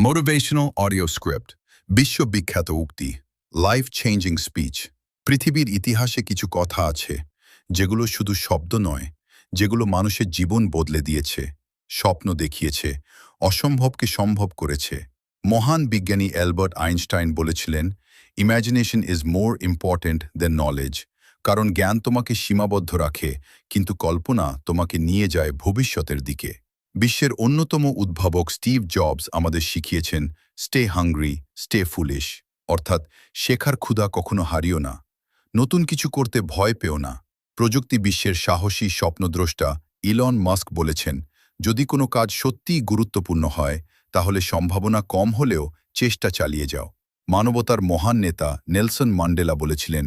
Motivational audio script, বিশ্ববিখ্যাত উক্তি, life changing speech. পৃথিবীর ইতিহাসে কিছু কথা আছে যেগুলো শুধু শব্দ নয়, যেগুলো মানুষের জীবন বদলে দিয়েছে, স্বপ্ন দেখিয়েছে, অসম্ভবকে সম্ভব করেছে। মহান বিজ্ঞানী অ্যালবার্ট আইনস্টাইন বলেছিলেন, imagination is more important than knowledge. কারণ জ্ঞান তোমাকে সীমাবদ্ধ রাখে, কিন্তু কল্পনা তোমাকে নিয়ে যায় ভবিষ্যতের দিকে। বিশ্বের অন্যতম উদ্ভাবক স্টিভ জবস আমাদের শিখিয়েছেন, স্টে হাংরি, স্টে ফুলিশ, অর্থাৎ শেখার ক্ষুধা কখনো হারিও না, নতুন কিছু করতে ভয় পেও না। প্রযুক্তি বিশ্বের সাহসী স্বপ্নদ্রষ্টা ইলন মাস্ক বলেছেন, যদি কোনো কাজ সত্যিই গুরুত্বপূর্ণ হয় তাহলে সম্ভাবনা কম হলেও চেষ্টা চালিয়ে যাও। মানবতার মহান নেতা নেলসন ম্যান্ডেলা বলেছিলেন,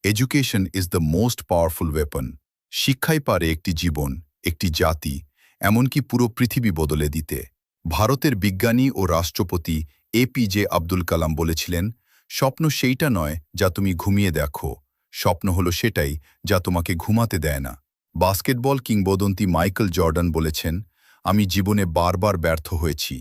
education is the most powerful weapon. শিক্ষাই পারে একটি জীবন, একটি জাতি, এমনকি পুরো পৃথিবী বদলে দিতে। ভারতের বিজ্ঞানী ও রাষ্ট্রপতি এপিজে আব্দুল কালাম বলেছিলেন, স্বপ্ন সেইটা নয় যা তুমি ঘুমিয়ে দেখো, স্বপ্ন হলো সেটাই যা তোমাকে ঘুমাতে দেয় না। বাস্কেটবল কিংবদন্তি মাইকেল জর্ডান বলেছেন, আমি জীবনে বারবার ব্যর্থ হয়েছি,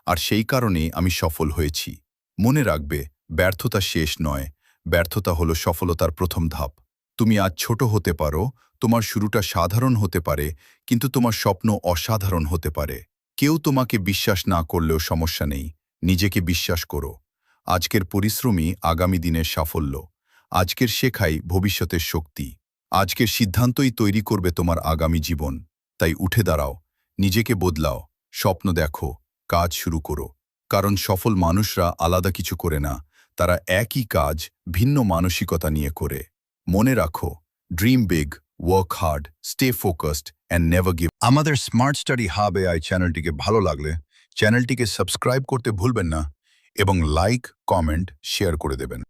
আর সেই কারণে আমি সফল হয়েছি। মনে রাখবে, ব্যর্থতা শেষ নয়, ব্যর্থতা হলো সফলতার প্রথম ধাপ। তুমি আজ ছোট হতে পারো, তোমার শুরুটা সাধারণ হতে পারে, কিন্তু তোমার স্বপ্ন অসাধারণ হতে পারে। কেউ তোমাকে বিশ্বাস না করলেও সমস্যা নেই, নিজেকে বিশ্বাস করো। আজকের পরিশ্রমই আগামী দিনের সাফল্য। আজকের শেখাই ভবিষ্যতের শক্তি। আজকের সিদ্ধান্তই তৈরি করবে তোমার আগামী জীবন। তাই উঠে দাঁড়াও, নিজেকে বদলাও, স্বপ্ন দেখো, কাজ শুরু করো। কারণ সফল মানুষরা আলাদা কিছু করে না, তারা একই কাজ ভিন্ন মানসিকতা নিয়ে করে। মনে রাখো, dream big, work hard, stay focused and never give. আমাদের স্মার্ট স্টাডি হাব এআই চ্যানেলটিকে ভালো লাগলে চ্যানেলটিকে সাবস্ক্রাইব করতে ভুলবেন না এবং লাইক, কমেন্ট, শেয়ার করে দেবেন।